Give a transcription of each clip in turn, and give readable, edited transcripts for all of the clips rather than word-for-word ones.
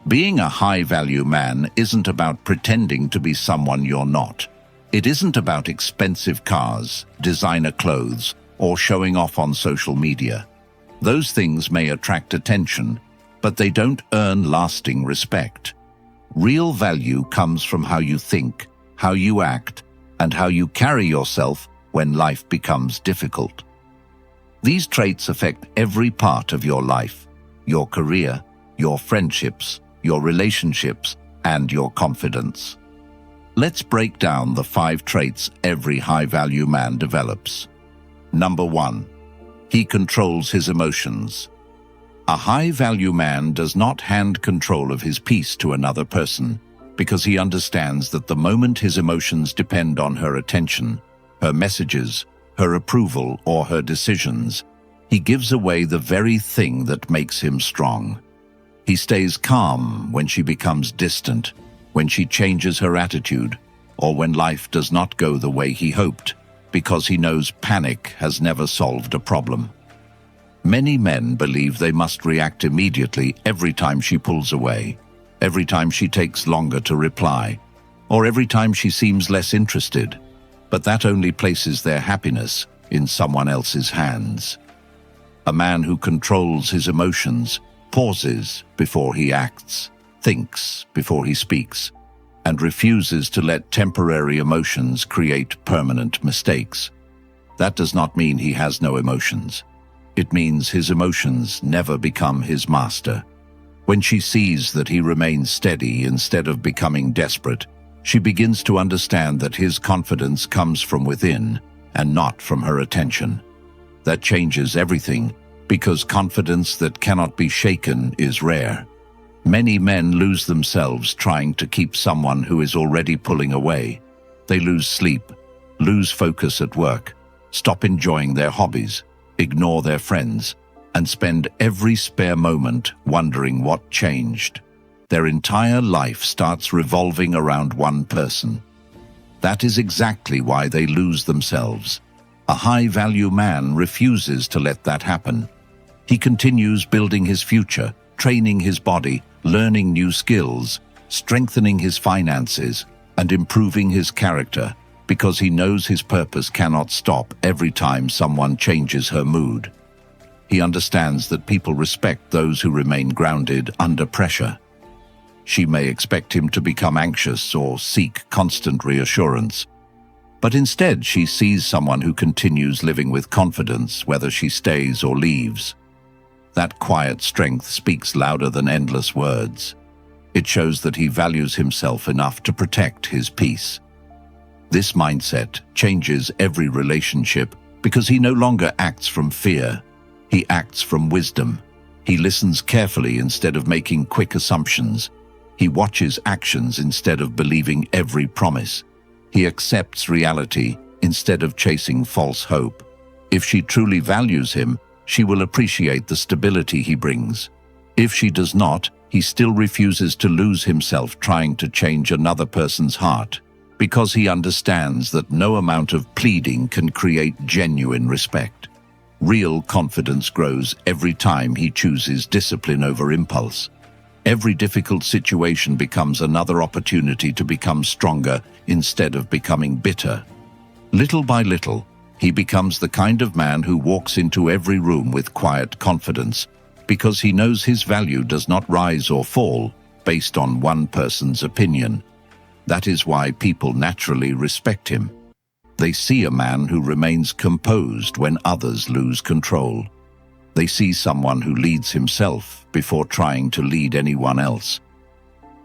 Being a high-value man isn't about pretending to be someone you're not. It isn't about expensive cars, designer clothes, or showing off on social media. Those things may attract attention, but they don't earn lasting respect. Real value comes from how you think, how you act, and how you carry yourself when life becomes difficult. These traits affect every part of your life: your career, your friendships, your relationships, and your confidence. Let's break down the 5 traits every high-value man develops. Number 1. He controls his emotions. A high-value man does not hand control of his peace to another person because he understands that the moment his emotions depend on her attention, her messages, her approval, or her decisions, he gives away the very thing that makes him strong. He stays calm when she becomes distant, when she changes her attitude, or when life does not go the way he hoped, because he knows panic has never solved a problem. Many men believe they must react immediately every time she pulls away, every time she takes longer to reply, or every time she seems less interested, but that only places their happiness in someone else's hands. A man who controls his emotions pauses before he acts, thinks before he speaks, and refuses to let temporary emotions create permanent mistakes. That does not mean he has no emotions. It means his emotions never become his master. When she sees that he remains steady instead of becoming desperate, she begins to understand that his confidence comes from within and not from her attention. That changes everything, because confidence that cannot be shaken is rare. Many men lose themselves trying to keep someone who is already pulling away. They lose sleep, lose focus at work, stop enjoying their hobbies, ignore their friends, and spend every spare moment wondering what changed. Their entire life starts revolving around one person. That is exactly why they lose themselves. A high-value man refuses to let that happen. He continues building his future, training his body, learning new skills, strengthening his finances, and improving his character, because he knows his purpose cannot stop every time someone changes her mood. He understands that people respect those who remain grounded under pressure. She may expect him to become anxious or seek constant reassurance, but instead she sees someone who continues living with confidence whether she stays or leaves. That quiet strength speaks louder than endless words. It shows that he values himself enough to protect his peace. This mindset changes every relationship because he no longer acts from fear. He acts from wisdom. He listens carefully instead of making quick assumptions. He watches actions instead of believing every promise. He accepts reality instead of chasing false hope. If she truly values him, she will appreciate the stability he brings. If she does not, he still refuses to lose himself trying to change another person's heart, because he understands that no amount of pleading can create genuine respect. Real confidence grows every time he chooses discipline over impulse. Every difficult situation becomes another opportunity to become stronger instead of becoming bitter. Little by little, he becomes the kind of man who walks into every room with quiet confidence, because he knows his value does not rise or fall based on one person's opinion. That is why people naturally respect him. They see a man who remains composed when others lose control. They see someone who leads himself before trying to lead anyone else.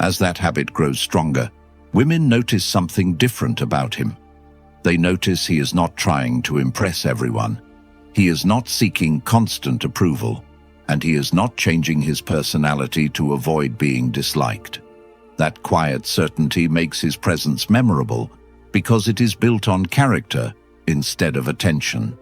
As that habit grows stronger, women notice something different about him. They notice he is not trying to impress everyone. He is not seeking constant approval, and he is not changing his personality to avoid being disliked. That quiet certainty makes his presence memorable because it is built on character instead of attention.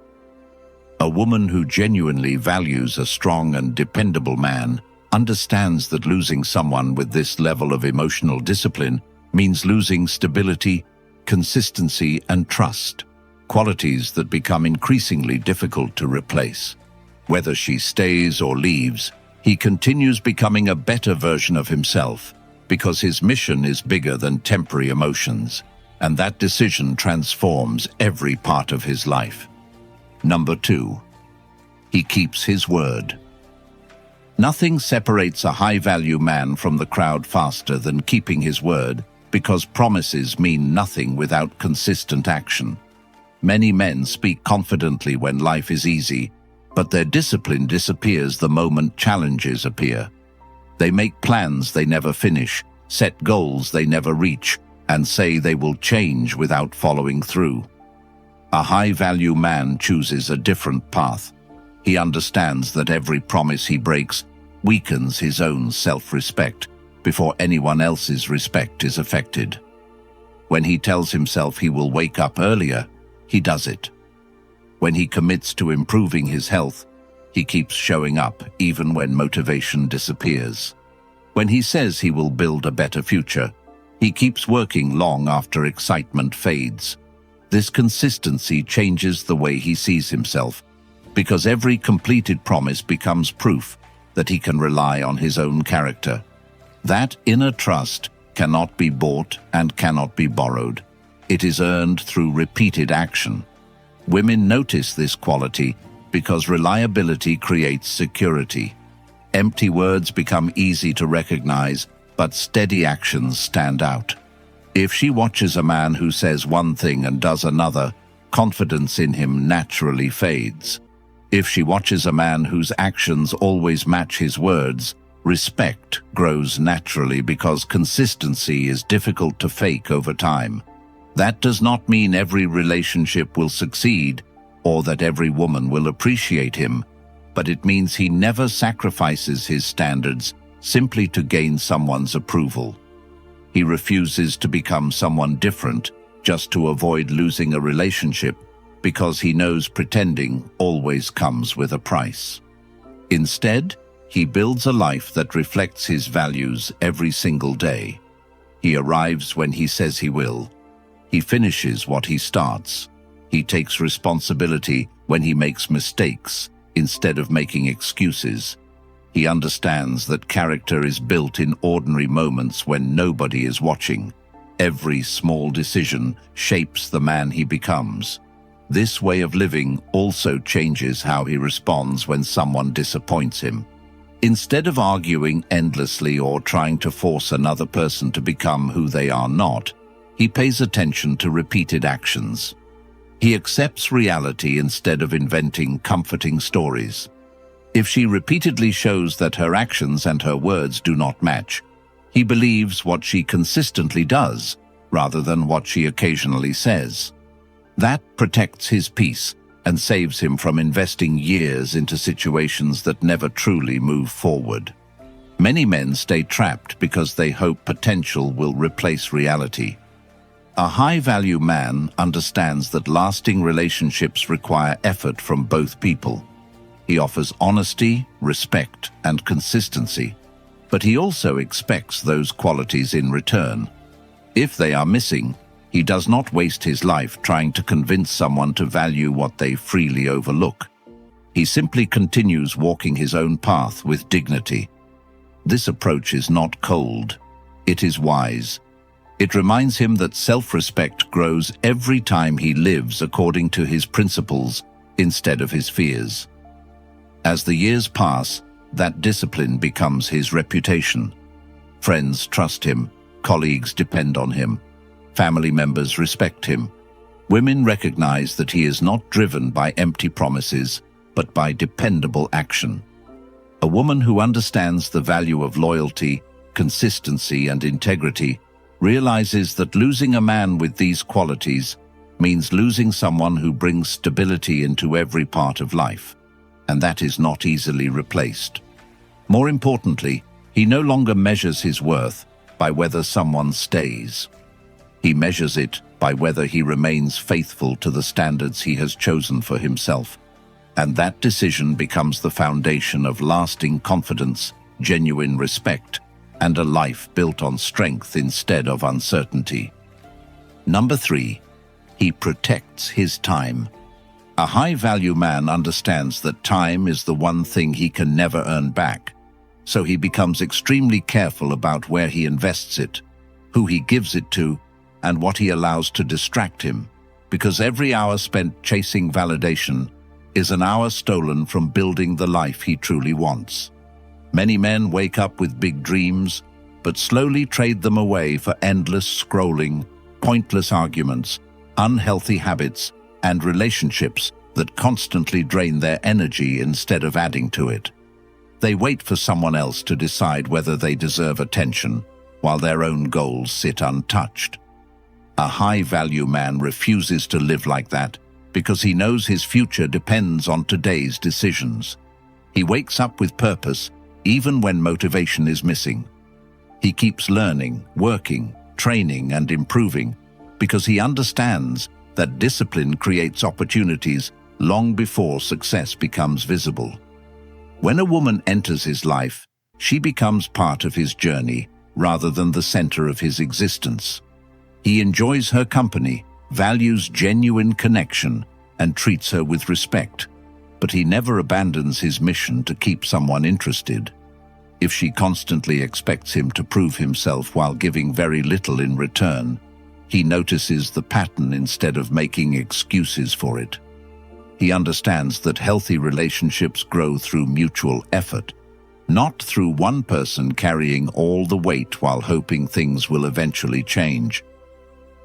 A woman who genuinely values a strong and dependable man understands that losing someone with this level of emotional discipline means losing stability, consistency, and trust, qualities that become increasingly difficult to replace. Whether she stays or leaves, He continues becoming a better version of himself because his mission is bigger than temporary emotions, and that decision transforms every part of his life. Number 2. He keeps his word. Nothing separates a high-value man from the crowd faster than keeping his word, because promises mean nothing without consistent action. Many men speak confidently when life is easy, but their discipline disappears the moment challenges appear. They make plans they never finish, set goals they never reach, and say they will change without following through. A high-value man chooses a different path. He understands that every promise he breaks weakens his own self-respect before anyone else's respect is affected. When he tells himself he will wake up earlier, he does it. When he commits to improving his health, he keeps showing up even when motivation disappears. When he says he will build a better future, he keeps working long after excitement fades. This consistency changes the way he sees himself, because every completed promise becomes proof that he can rely on his own character. That inner trust cannot be bought and cannot be borrowed. It is earned through repeated action. Women notice this quality because reliability creates security. Empty words become easy to recognize, but steady actions stand out. If she watches a man who says one thing and does another, confidence in him naturally fades. If she watches a man whose actions always match his words, respect grows naturally because consistency is difficult to fake over time. That does not mean every relationship will succeed or that every woman will appreciate him, but it means he never sacrifices his standards simply to gain someone's approval. He refuses to become someone different just to avoid losing a relationship because he knows pretending always comes with a price. Instead, he builds a life that reflects his values every single day. He arrives when he says he will. He finishes what he starts. He takes responsibility when he makes mistakes instead of making excuses. He understands that character is built in ordinary moments when nobody is watching. Every small decision shapes the man he becomes. This way of living also changes how he responds when someone disappoints him. Instead of arguing endlessly or trying to force another person to become who they are not, he pays attention to repeated actions. He accepts reality instead of inventing comforting stories. If she repeatedly shows that her actions and her words do not match, he believes what she consistently does rather than what she occasionally says. That protects his peace and saves him from investing years into situations that never truly move forward. Many men stay trapped because they hope potential will replace reality. A high-value man understands that lasting relationships require effort from both people. He offers honesty, respect, and consistency, but he also expects those qualities in return. If they are missing, he does not waste his life trying to convince someone to value what they freely overlook. He simply continues walking his own path with dignity. This approach is not cold. It is wise. It reminds him that self-respect grows every time he lives according to his principles instead of his fears. As the years pass, that discipline becomes his reputation. Friends trust him, colleagues depend on him, family members respect him. Women recognize that he is not driven by empty promises, but by dependable action. A woman who understands the value of loyalty, consistency, and integrity realizes that losing a man with these qualities means losing someone who brings stability into every part of life, and that is not easily replaced. More importantly, he no longer measures his worth by whether someone stays. He measures it by whether he remains faithful to the standards he has chosen for himself, and that decision becomes the foundation of lasting confidence, genuine respect, and a life built on strength instead of uncertainty. Number 3, he protects his time. A high-value man understands that time is the one thing he can never earn back, so he becomes extremely careful about where he invests it, who he gives it to, and what he allows to distract him, because every hour spent chasing validation is an hour stolen from building the life he truly wants. Many men wake up with big dreams, but slowly trade them away for endless scrolling, pointless arguments, unhealthy habits, and relationships that constantly drain their energy instead of adding to it. They wait for someone else to decide whether they deserve attention, while their own goals sit untouched. A high-value man refuses to live like that because he knows his future depends on today's decisions. He wakes up with purpose even when motivation is missing. He keeps learning, working, training, and improving because he understands that discipline creates opportunities long before success becomes visible. When a woman enters his life, she becomes part of his journey rather than the center of his existence. He enjoys her company, values genuine connection, and treats her with respect, but he never abandons his mission to keep someone interested. If she constantly expects him to prove himself while giving very little in return, he notices the pattern instead of making excuses for it. He understands that healthy relationships grow through mutual effort, not through one person carrying all the weight while hoping things will eventually change.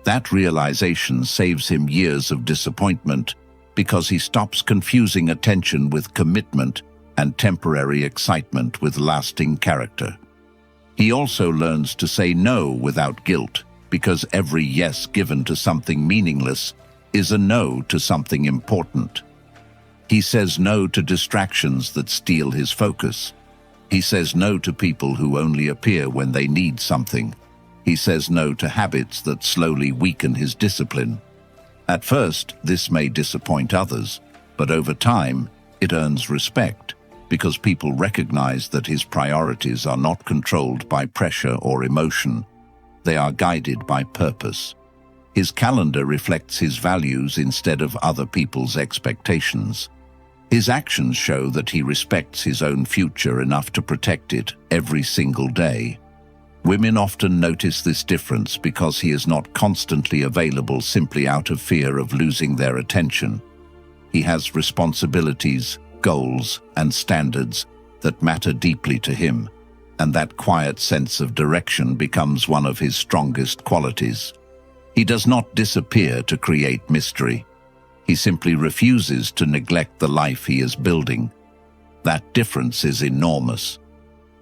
That realization saves him years of disappointment because he stops confusing attention with commitment and temporary excitement with lasting character. He also learns to say no without guilt, because every yes given to something meaningless is a no to something important. He says no to distractions that steal his focus. He says no to people who only appear when they need something. He says no to habits that slowly weaken his discipline. At first, this may disappoint others, but over time, it earns respect because people recognize that his priorities are not controlled by pressure or emotion. They are guided by purpose. His calendar reflects his values instead of other people's expectations. His actions show that he respects his own future enough to protect it every single day. Women often notice this difference because he is not constantly available simply out of fear of losing their attention. He has responsibilities, goals, and standards that matter deeply to him, and that quiet sense of direction becomes one of his strongest qualities. He does not disappear to create mystery. He simply refuses to neglect the life he is building. That difference is enormous.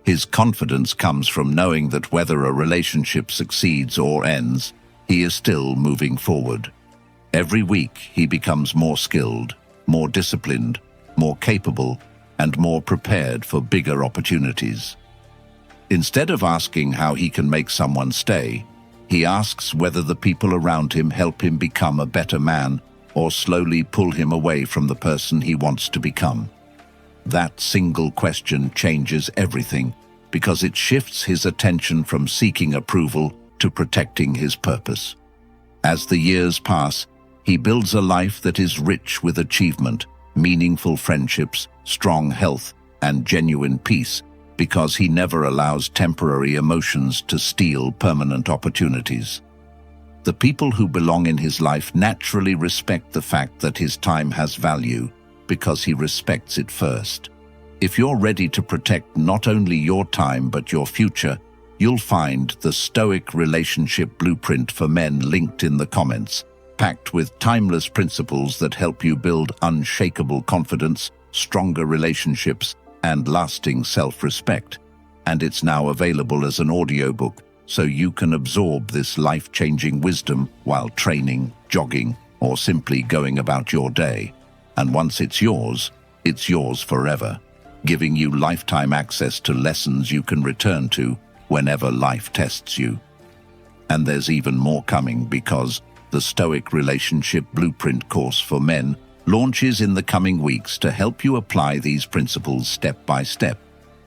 His confidence comes from knowing that whether a relationship succeeds or ends, he is still moving forward. Every week, he becomes more skilled, more disciplined, more capable, and more prepared for bigger opportunities. Instead of asking how he can make someone stay, he asks whether the people around him help him become a better man or slowly pull him away from the person he wants to become. That single question changes everything because it shifts his attention from seeking approval to protecting his purpose. As the years pass, he builds a life that is rich with achievement, meaningful friendships, strong health, and genuine peace because he never allows temporary emotions to steal permanent opportunities. The people who belong in his life naturally respect the fact that his time has value because he respects it first. If you're ready to protect not only your time but your future, you'll find the Stoic Relationship Blueprint for Men linked in the comments, packed with timeless principles that help you build unshakable confidence, stronger relationships, and lasting self-respect. And it's now available as an audiobook, so you can absorb this life-changing wisdom while training, jogging, or simply going about your day. And once it's yours forever, giving you lifetime access to lessons you can return to whenever life tests you. And there's even more coming because the Stoic Relationship Blueprint course for men launches in the coming weeks to help you apply these principles step by step.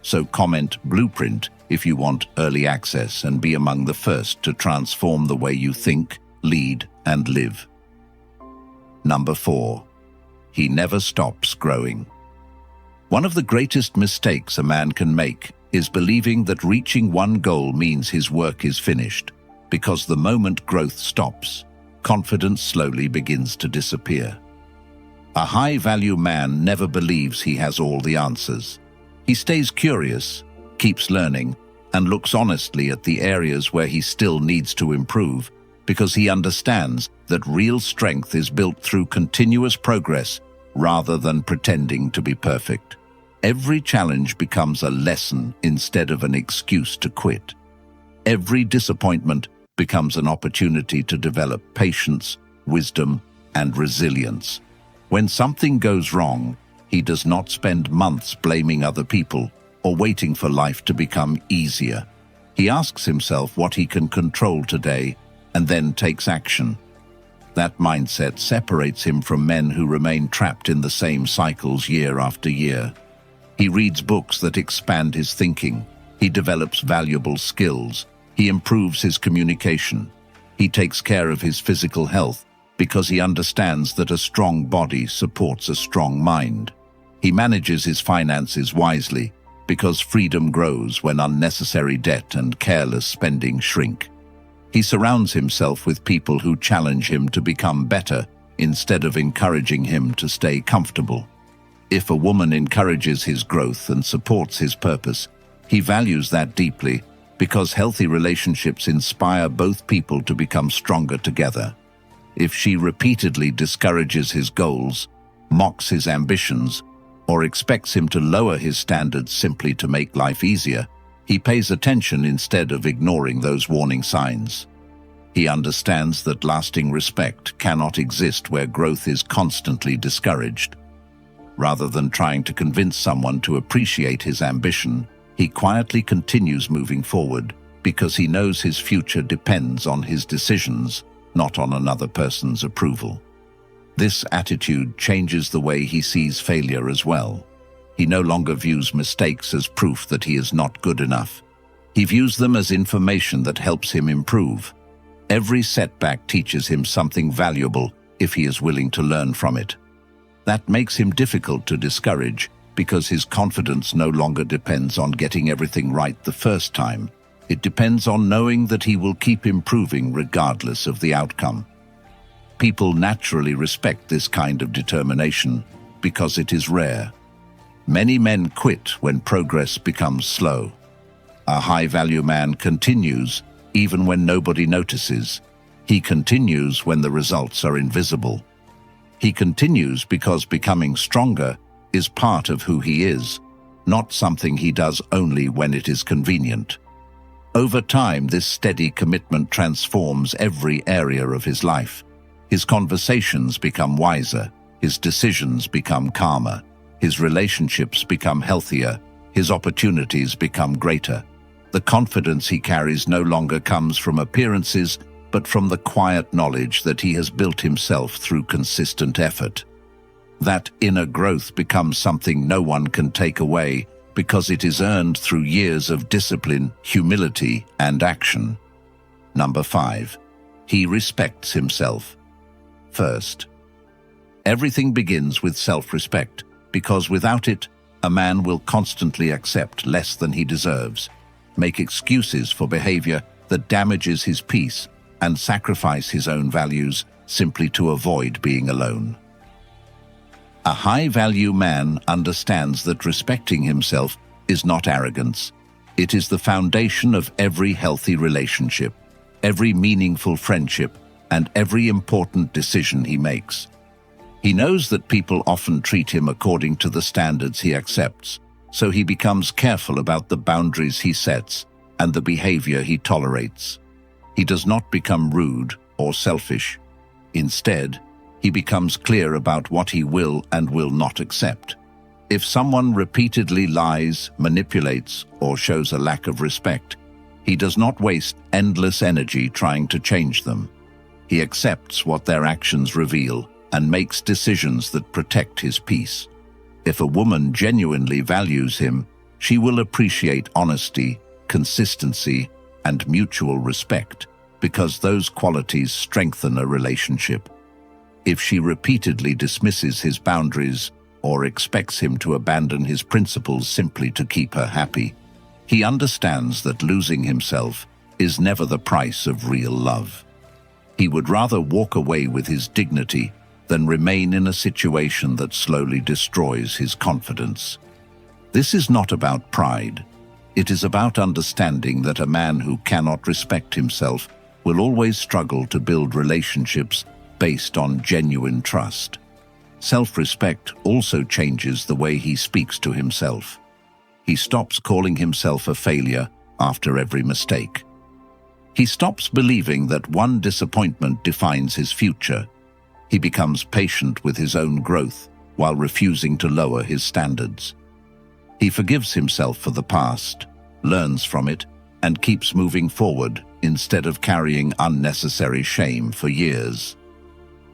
So comment Blueprint if you want early access and be among the first to transform the way you think, lead, and live. Number 4. He never stops growing. One of the greatest mistakes a man can make is believing that reaching one goal means his work is finished, because the moment growth stops, confidence slowly begins to disappear. A high-value man never believes he has all the answers. He stays curious, keeps learning, and looks honestly at the areas where he still needs to improve, because he understands that real strength is built through continuous progress rather than pretending to be perfect. Every challenge becomes a lesson instead of an excuse to quit. Every disappointment becomes an opportunity to develop patience, wisdom, and resilience. When something goes wrong, he does not spend months blaming other people or waiting for life to become easier. He asks himself what he can control today and then takes action. That mindset separates him from men who remain trapped in the same cycles year after year. He reads books that expand his thinking. He develops valuable skills. He improves his communication. He takes care of his physical health because he understands that a strong body supports a strong mind. He manages his finances wisely because freedom grows when unnecessary debt and careless spending shrink. He surrounds himself with people who challenge him to become better instead of encouraging him to stay comfortable. If a woman encourages his growth and supports his purpose, he values that deeply because healthy relationships inspire both people to become stronger together. If she repeatedly discourages his goals, mocks his ambitions, or expects him to lower his standards simply to make life easier, he pays attention instead of ignoring those warning signs. He understands that lasting respect cannot exist where growth is constantly discouraged. Rather than trying to convince someone to appreciate his ambition, he quietly continues moving forward because he knows his future depends on his decisions, not on another person's approval. This attitude changes the way he sees failure as well. He no longer views mistakes as proof that he is not good enough. He views them as information that helps him improve. Every setback teaches him something valuable if he is willing to learn from it. That makes him difficult to discourage because his confidence no longer depends on getting everything right the first time. It depends on knowing that he will keep improving regardless of the outcome. People naturally respect this kind of determination because it is rare. Many men quit when progress becomes slow. A high-value man continues even when nobody notices. He continues when the results are invisible. He continues because becoming stronger is part of who he is, not something he does only when it is convenient. Over time, this steady commitment transforms every area of his life. His conversations become wiser, his decisions become calmer, his relationships become healthier, his opportunities become greater. The confidence he carries no longer comes from appearances, but from the quiet knowledge that he has built himself through consistent effort. That inner growth becomes something no one can take away because it is earned through years of discipline, humility, and action. Number 5. He respects himself. First, everything begins with self-respect, because without it, a man will constantly accept less than he deserves, make excuses for behavior that damages his peace, and sacrifice his own values simply to avoid being alone. A high-value man understands that respecting himself is not arrogance. It is the foundation of every healthy relationship, every meaningful friendship, and every important decision he makes. He knows that people often treat him according to the standards he accepts, so he becomes careful about the boundaries he sets and the behavior he tolerates. He does not become rude or selfish. Instead, he becomes clear about what he will and will not accept. If someone repeatedly lies, manipulates, or shows a lack of respect, he does not waste endless energy trying to change them. He accepts what their actions reveal and makes decisions that protect his peace. If a woman genuinely values him, she will appreciate honesty, consistency, and mutual respect, because those qualities strengthen a relationship. If she repeatedly dismisses his boundaries or expects him to abandon his principles simply to keep her happy, He understands that losing himself is never the price of real love. He would rather walk away with his dignity than remain in a situation that slowly destroys his confidence. This is not about pride. It is about understanding that a man who cannot respect himself will always struggle to build relationships based on genuine trust. Self-respect also changes the way he speaks to himself. He stops calling himself a failure after every mistake. He stops believing that one disappointment defines his future. He becomes patient with his own growth while refusing to lower his standards. He forgives himself for the past, learns from it, and keeps moving forward instead of carrying unnecessary shame for years.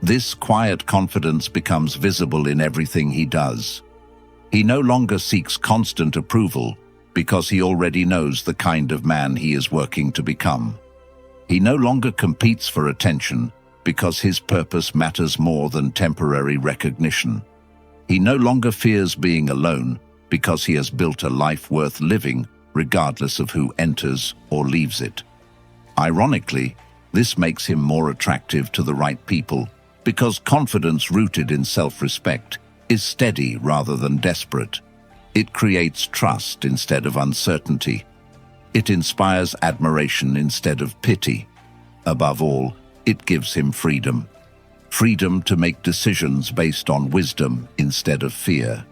This quiet confidence becomes visible in everything he does. He no longer seeks constant approval because he already knows the kind of man he is working to become. He no longer competes for attention because his purpose matters more than temporary recognition. He no longer fears being alone because he has built a life worth living regardless of who enters or leaves it. Ironically, this makes him more attractive to the right people because confidence rooted in self-respect is steady rather than desperate. It creates trust instead of uncertainty. It inspires admiration instead of pity. Above all, it gives him freedom. Freedom to make decisions based on wisdom instead of fear.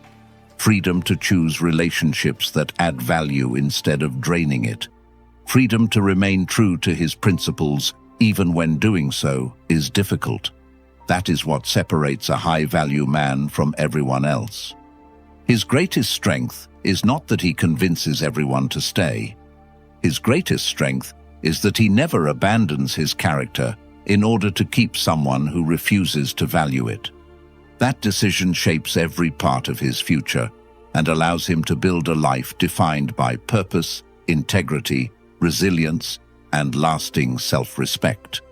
Freedom to choose relationships that add value instead of draining it. Freedom to remain true to his principles even when doing so is difficult. That is what separates a high-value man from everyone else. His greatest strength is not that he convinces everyone to stay. His greatest strength is that he never abandons his character in order to keep someone who refuses to value it. That decision shapes every part of his future and allows him to build a life defined by purpose, integrity, resilience, and lasting self-respect.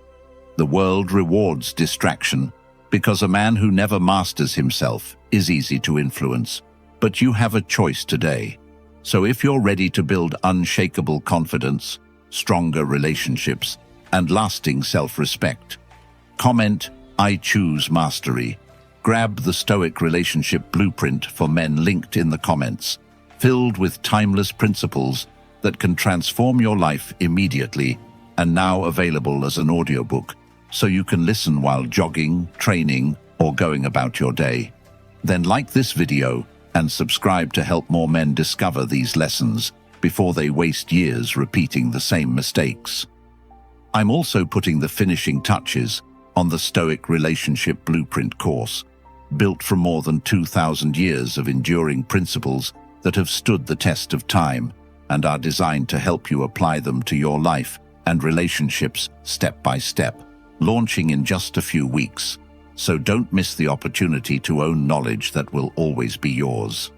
The world rewards distraction because a man who never masters himself is easy to influence. But you have a choice today. So if you're ready to build unshakable confidence, stronger relationships, and lasting self-respect, comment, "I choose mastery." Grab the Stoic Relationship Blueprint for Men linked in the comments, filled with timeless principles that can transform your life immediately and now available as an audiobook, so you can listen while jogging, training, or going about your day. Then like this video and subscribe to help more men discover these lessons before they waste years repeating the same mistakes. I'm also putting the finishing touches on the Stoic Relationship Blueprint course, built from more than 2,000 years of enduring principles that have stood the test of time and are designed to help you apply them to your life and relationships step by step, launching in just a few weeks. So don't miss the opportunity to own knowledge that will always be yours.